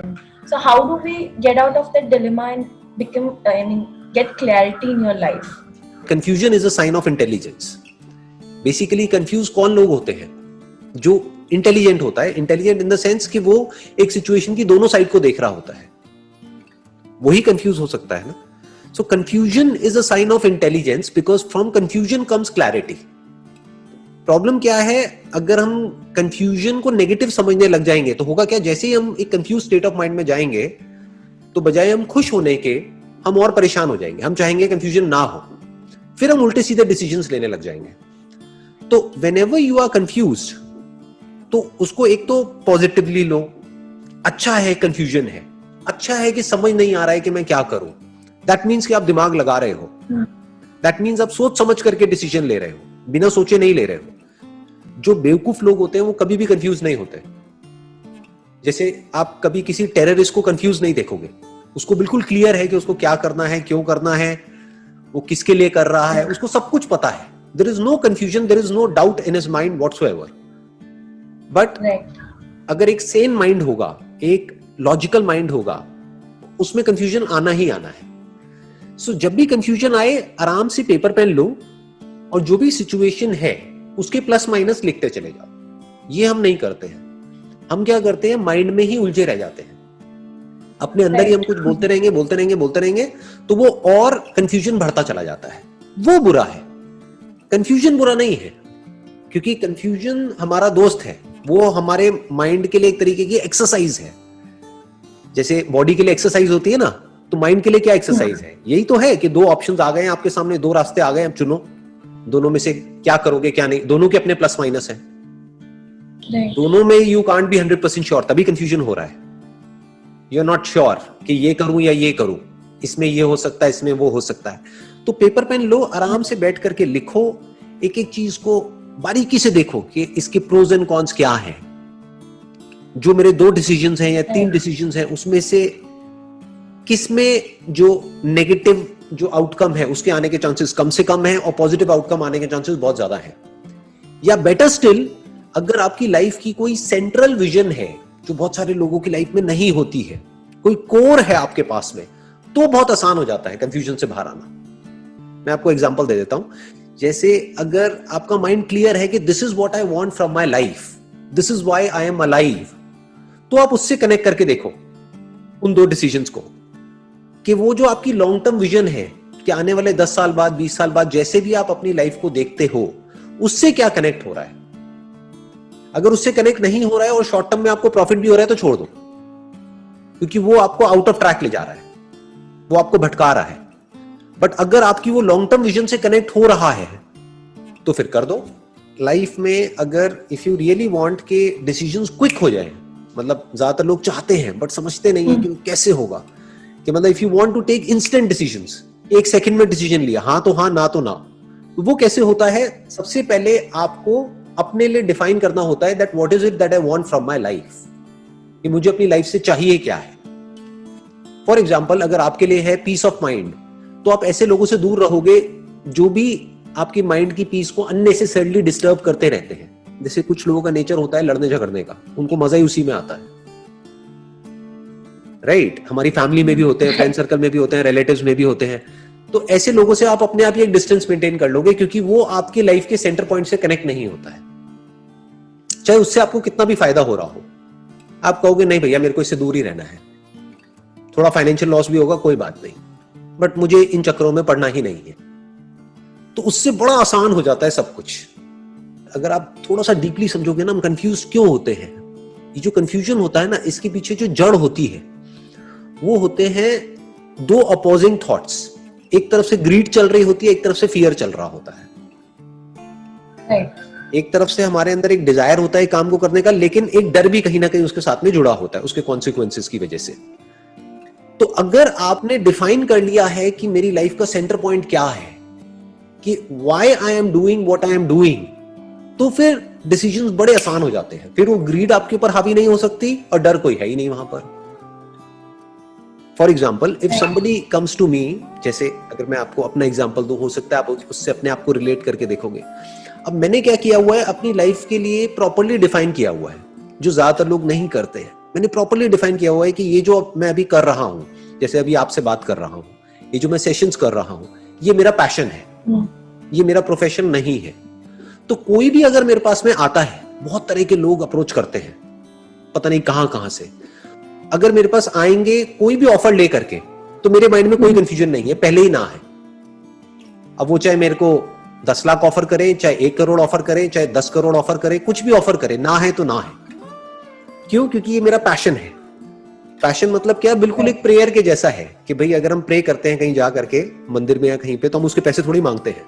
And so how do we get out of that dilemma and become get clarity in your life? Confusion is a sign of intelligence. Basically confused कौन लोग होते हैं? जो intelligent होता है, intelligent in the sense कि वो एक सिचुएशन की दोनों साइड को देख रहा होता है, वही कंफ्यूज हो सकता है ना. So confusion is a sign of intelligence because from confusion comes clarity. Problem क्या है, अगर हम कंफ्यूजन को नेगेटिव समझने लग जाएंगे तो होगा क्या, जैसे ही हम एक कंफ्यूज स्टेट ऑफ माइंड में जाएंगे तो बजाय हम खुश होने के हम और परेशान हो जाएंगे. हम चाहेंगे कंफ्यूजन ना हो, फिर हम उल्टे सीधे डिसीजंस लेने लग जाएंगे. तो व्हेनेवर यू आर कंफ्यूज्ड तो उसको एक तो पॉजिटिवली लो, अच्छा है कंफ्यूजन है, अच्छा है कि समझ नहीं आ रहा है कि मैं क्या करूं. दैट मीन्स कि आप दिमाग लगा रहे हो, दैट मीन्स आप सोच समझ करके डिसीजन ले रहे हो, बिना सोचे नहीं ले रहे हो. जो बेवकूफ लोग होते हैं वो कभी भी कंफ्यूज नहीं होते. जैसे आप कभी किसी टेररिस्ट को कंफ्यूज नहीं देखोगे, उसको बिल्कुल क्लियर है कि उसको क्या करना है, क्यों करना है, वो किसके लिए कर रहा है, उसको सब कुछ पता है. There is no confusion, there is no doubt in his mind whatsoever. But अगर एक सेन माइंड होगा, एक लॉजिकल माइंड होगा, उसमें कंफ्यूजन आना ही आना है. सो जब भी कंफ्यूजन आए आराम से पेपर पेन लो और जो भी सिचुएशन है उसके प्लस माइनस लिखते चले जाओ. ये हम नहीं करते हैं. हम क्या करते हैं, माइंड में ही उलझे रह जाते हैं, अपने अंदर ही हम कुछ बोलते रहेंगे तो वो और कंफ्यूजन बढ़ता चला जाता है. वो बुरा है. कंफ्यूजन बुरा नहीं है, क्योंकि कंफ्यूजन हमारा दोस्त है. वो हमारे माइंड के लिए एक तरीके की एक्सरसाइज है. जैसे बॉडी के लिए एक्सरसाइज होती है ना, तो माइंड के लिए क्या एक्सरसाइज है? यही तो है कि दो ऑप्शंस आ गए हैं आपके सामने, दो रास्ते आ गए, अब चुनो दोनों में से क्या करोगे क्या नहीं. दोनों के अपने प्लस माइनस है, दोनों में यू कांट बी 100% श्योर, तभी कंफ्यूजन हो रहा है. यू आर नॉट श्योर कि ये करूं या ये करूं, इसमें ये हो सकता है, इसमें वो हो सकता है. तो पेपर पेन लो, आराम से बैठ करके लिखो, एक एक चीज को बारीकी से देखो कि इसके प्रोज एंड कॉन्स क्या हैं. जो मेरे 2 डिसीजंस हैं या 3 डिसीजंस हैं, उसमें से किसमें जो नेगेटिव जो आउटकम है उसके आने के चांसेस कम से कम है और पॉजिटिव आउटकम आने के चांसेस बहुत ज्यादा है. या बेटर स्टिल, अगर आपकी लाइफ की कोई सेंट्रल विजन है जो बहुत सारे लोगों की लाइफ में नहीं होती है, कोई कोर है आपके पास में, तो बहुत आसान हो जाता है कंफ्यूजन से बाहर आना. मैं आपको एग्जांपल दे देता हूं. जैसे अगर आपका माइंड क्लियर है कि this is what I want from my life, this is why I am alive, तो आप उससे कनेक्ट करके देखो उन 2 डिसीजंस को कि वो जो आपकी लॉन्ग टर्म विजन है कि आने वाले 10 साल बाद, 20 साल बाद, जैसे भी आप अपनी लाइफ को देखते हो, उससे क्या कनेक्ट हो रहा है. अगर उससे कनेक्ट नहीं हो रहा है और शॉर्ट टर्म में आपको प्रॉफिट भी हो रहा है तो छोड़ दो, क्योंकि वो आपको आउट ऑफ ट्रैक ले जा रहा है, वो आपको भटका रहा है. बट अगर आपकी वो लॉन्ग टर्म विजन से कनेक्ट हो रहा है तो फिर कर दो. लाइफ में अगर इफ यू रियली वांट के डिसीजंस क्विक हो जाए, मतलब ज्यादातर लोग चाहते हैं बट समझते नहीं है कि कैसे होगा, कि मतलब if you want to take instant decisions, 1 second में डिसीजन लिया, हाँ तो हाँ, ना तो ना, तो वो कैसे होता है? सबसे पहले आपको अपने लिए डिफाइन करना होता है that what is it that I want from my life, कि मुझे अपनी लाइफ से चाहिए क्या है. फॉर एग्जाम्पल, अगर आपके लिए है पीस ऑफ माइंड, तो आप ऐसे लोगों से दूर रहोगे जो भी आपकी माइंड की पीस को अननेसेसरली डिस्टर्ब करते रहते हैं. जैसे कुछ लोगों का नेचर होता है लड़ने झगड़ने का, उनको मजा ही उसी में आता है. राइट? हमारी फैमिली में भी होते हैं, फ्रेंड सर्कल में भी होते हैं, रिलेटिव्स में भी होते हैं. तो ऐसे लोगों से आप अपने आप ही एक डिस्टेंस मेंटेन कर लोगे, क्योंकि वो आपकी लाइफ के सेंटर पॉइंट से कनेक्ट नहीं होता है. चाहे उससे आपको कितना भी फायदा हो रहा हो, आप कहोगे नहीं भैया मेरे को इससे दूर ही रहना है, थोड़ा फाइनेंशियल लॉस भी होगा कोई बात नहीं, बट मुझे इन चक्करों में पड़ना ही नहीं है. तो उससे बड़ा आसान हो जाता है सब कुछ. अगर आप थोड़ा सा डीपली समझोगे ना, हम कंफ्यूज क्यों होते हैं, ये जो कंफ्यूजन होता है ना, इसके पीछे जो जड़ होती है वो होते हैं 2 अपोजिंग थॉट्स. एक तरफ से ग्रीड चल रही होती है, एक तरफ से फियर चल रहा होता है. एक तरफ से हमारे अंदर एक डिजायर होता है काम को करने का, लेकिन एक डर भी कहीं ना कहीं उसके साथ में जुड़ा होता है, उसके कॉन्सिक्वेंसेस की वजह से. तो अगर आपने डिफाइन कर लिया है कि मेरी लाइफ का सेंटर पॉइंट क्या है, कि why I am doing what I am doing, तो फिर डिसीजंस बड़े आसान हो जाते हैं. फिर वो ग्रीड आपके ऊपर हावी नहीं हो सकती और डर कोई है ही नहीं वहां पर. For example, if somebody comes to me, जैसे अगर मैं आपको अपना एग्जाम्पल दूं, हो सकता है आप उससे अपने आप को रिलेट करके देखोगे. अब मैंने क्या किया हुआ है, अपनी लाइफ के लिए प्रॉपरली डिफाइन किया हुआ है, जो ज्यादातर लोग नहीं करते हैं. मैंने प्रॉपर्ली डिफाइन किया हुआ है कि ये जो मैं अभी कर रहा हूं, जैसे अभी आपसे बात कर रहा हूं, ये जो मैं सेशंस कर रहा हूं, ये मेरा पैशन है, ये मेरा प्रोफेशन नहीं है। तो कोई भी अगर मेरे पास में आता है, बहुत तरह के लोग अप्रोच करते हैं, पता नहीं कहां से, अगर मेरे पास आएंगे कोई भी ऑफर ले करके, तो मेरे माइंड में कोई कंफ्यूजन नहीं है, पहले ही ना है। अब वो चाहे मेरे को 10 लाख ऑफर करे, चाहे 1 करोड़ ऑफर करे, चाहे 10 करोड़ ऑफर करे, कुछ भी ऑफर करे, ना है तो ना है। क्यों? क्योंकि ये मेरा पैशन है। पैशन मतलब क्या? बिल्कुल एक प्रेयर के जैसा है कि भाई अगर हम प्रे करते हैं कहीं जा करके मंदिर में या कहीं पे, तो हम उसके पैसे थोड़ी मांगते हैं,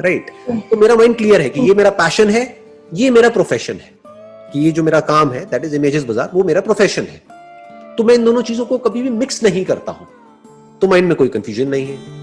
राइट? तो मेरा माइंड क्लियर है कि ये मेरा पैशन है, ये मेरा प्रोफेशन है, कि ये जो मेरा काम है, दैट इज इमेजेस बाजार, वो मेरा प्रोफेशन है। तो मैं इन दोनों चीजों को कभी भी मिक्स नहीं करता हूं, तो माइंड में कोई कंफ्यूजन नहीं है।